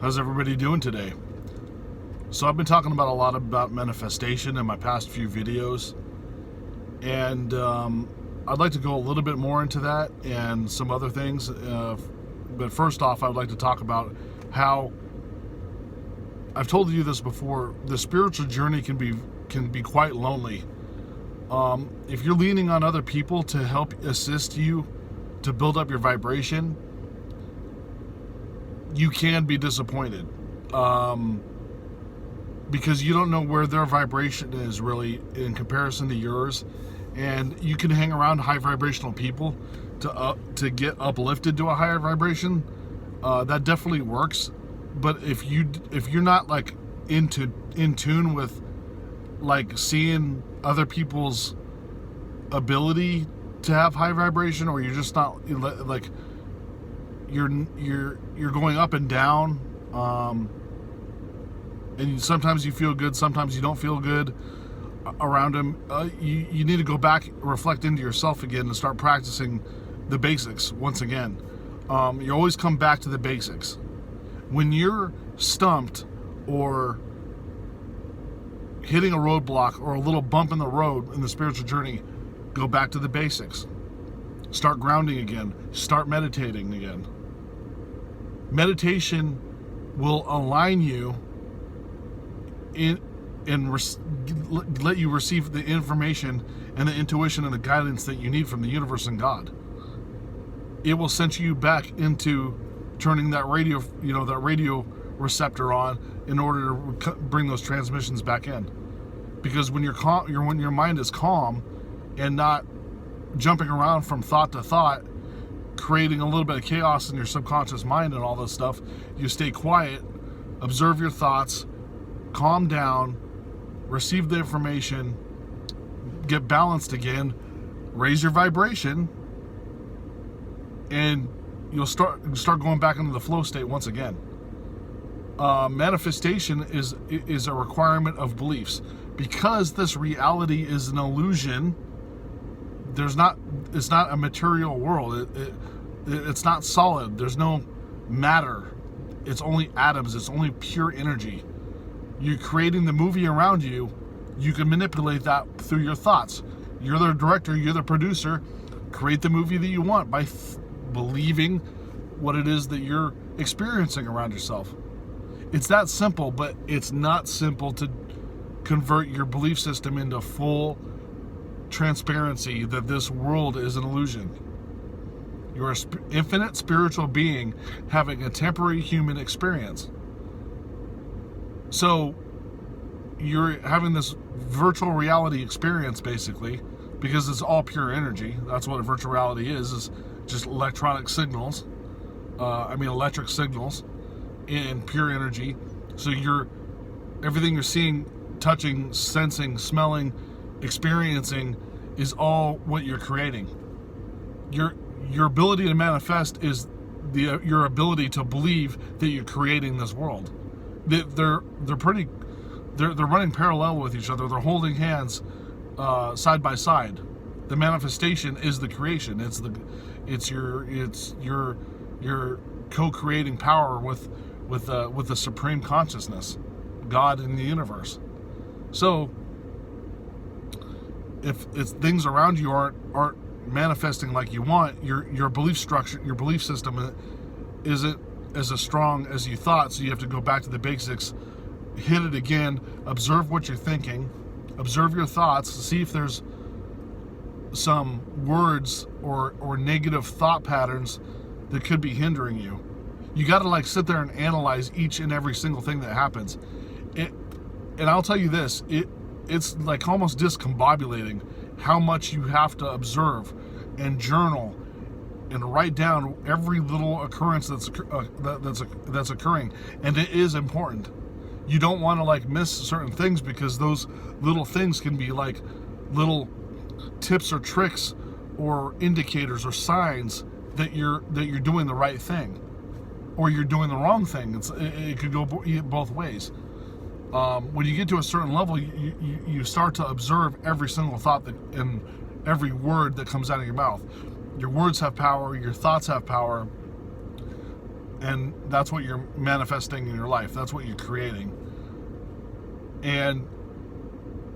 How's everybody doing today? So I've been talking about a lot about manifestation in my past few videos, and I'd like to go a little bit more into that and some other things. But first off, I would like to talk about how I've told you this before. The spiritual journey can be quite lonely. If you're leaning on other people to help assist you to build up your vibration, you can be disappointed because you don't know where their vibration is really in comparison to yours, and you can hang around high vibrational people to get uplifted to a higher vibration. That definitely works, but if you're not like in tune with like seeing other people's ability to have high vibration, or you're just not like you're going up and down, and sometimes you feel good, sometimes you don't feel good around them. You need to go back, reflect into yourself again, and start practicing the basics once again. You always come back to the basics. When you're stumped or hitting a roadblock or a little bump in the road in the spiritual journey, go back to the basics. Start grounding again. Start meditating again. Meditation will align you let you receive the information and the intuition and the guidance that you need from the universe and God. It will send you back into turning that radio receptor on in order to bring those transmissions back in. Because when when your mind is calm and not jumping around from thought to thought, creating a little bit of chaos in your subconscious mind and all this stuff, you stay quiet, observe your thoughts, calm down, receive the information, get balanced again, raise your vibration, and you'll start going back into the flow state once again. Manifestation is a requirement of beliefs. Because this reality is an illusion, it's not a material world. It's not solid. There's no matter. It's only atoms. It's only pure energy. You're creating the movie around you. You can manipulate that through your thoughts. You're the director. You're the producer. Create the movie that you want by believing what it is that you're experiencing around yourself. It's that simple, but it's not simple to convert your belief system into full transparency that this world is an illusion. You're an infinite spiritual being having a temporary human experience. So you're having this virtual reality experience basically because it's all pure energy. That's what a virtual reality is just electric signals in pure energy. So everything you're seeing, touching, sensing, smelling, experiencing is all what you're creating. Your ability to manifest is your ability to believe that you're creating this world. They're running parallel with each other. They're holding hands side by side. The manifestation is the creation. It's your co-creating power with the supreme consciousness, God in the universe. So if things around you aren't manifesting like you want, your belief structure, your belief system isn't as strong as you thought. So you have to go back to the basics, hit it again, observe what you're thinking, observe your thoughts, see if there's some words or negative thought patterns that could be hindering you. You got to sit there and analyze each and every single thing that happens. And I'll tell you this, it's almost discombobulating how much you have to observe and journal and write down every little occurrence that's occurring. And it is important. You don't want to miss certain things, because those little things can be little tips or tricks or indicators or signs that you're doing the right thing or you're doing the wrong thing. It could go both ways. When you get to a certain level, you start to observe every single thought and every word that comes out of your mouth. Your words have power. Your thoughts have power. and that's what you're manifesting in your life. That's what you're creating. And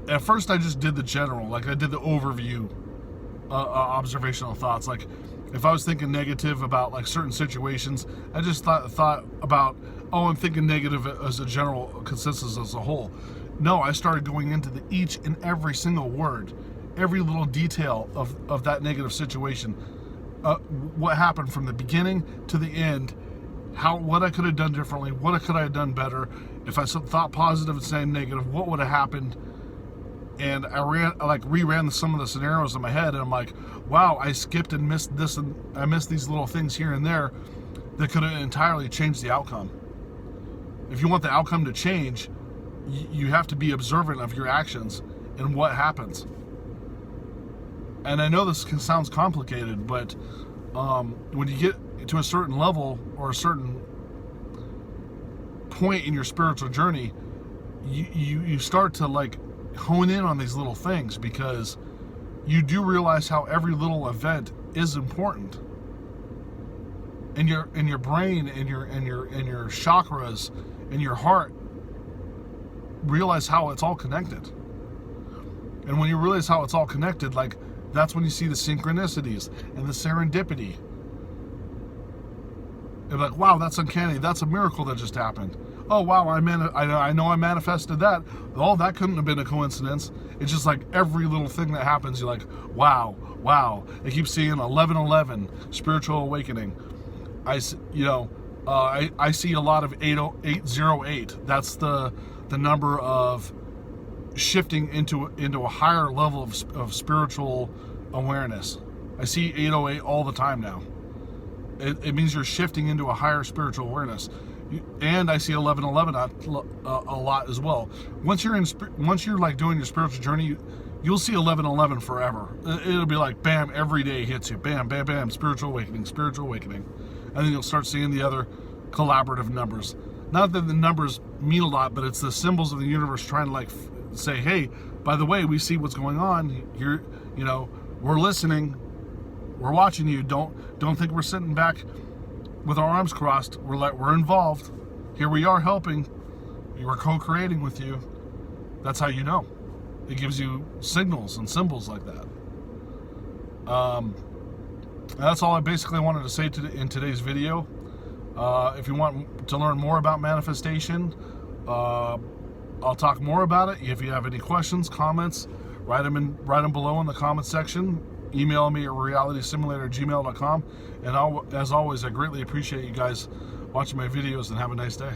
at first I just did the general, like I did the overview, observational thoughts. Like if I was thinking negative about like certain situations, I just thought about, oh, I'm thinking negative as a general consensus as a whole. No, I started going into each and every single word, every little detail of that negative situation, what happened from the beginning to the end, what I could have done differently, what could I have done better. If I thought positive and saying negative, what would have happened? And I reran some of the scenarios in my head, and I'm like, wow, I skipped and missed this, and I missed these little things here and there that could have entirely changed the outcome. If you want the outcome to change, you have to be observant of your actions and what happens. And I know this sounds complicated, but when you get to a certain level or a certain point in your spiritual journey, you start to like hone in on these little things, because you do realize how every little event is important. And your brain and your chakras and your heart realize how it's all connected. And when you realize how it's all connected, like that's when you see the synchronicities and the serendipity. You're like, wow, that's uncanny. That's a miracle that just happened. Oh, wow, I know I manifested that. Oh, that couldn't have been a coincidence. It's just like every little thing that happens, you're like, wow. I keep seeing 1111, spiritual awakening. I see a lot of 808. That's the number of shifting into a higher level of spiritual awareness. I see 808 all the time now. It means you're shifting into a higher spiritual awareness. And I see 1111 a lot as well. Once you're like doing your spiritual journey, you'll see 1111 forever. It'll be like bam, every day hits you. Bam, bam, bam, spiritual awakening. And then you'll start seeing the other collaborative numbers. Not that the numbers mean a lot, but it's the symbols of the universe trying to like say, hey, by the way, we see what's going on. We're listening. We're watching you. Don't think we're sitting back with our arms crossed. We're involved. Here we are helping. We're co-creating with you. That's how you know. It gives you signals and symbols like that. That's all I basically wanted to say in today's video. If you want to learn more about manifestation, I'll talk more about it. If you have any questions, comments, write them below in the comment section. Email me at realitysimulator@gmail.com. And as always, I greatly appreciate you guys watching my videos, and have a nice day.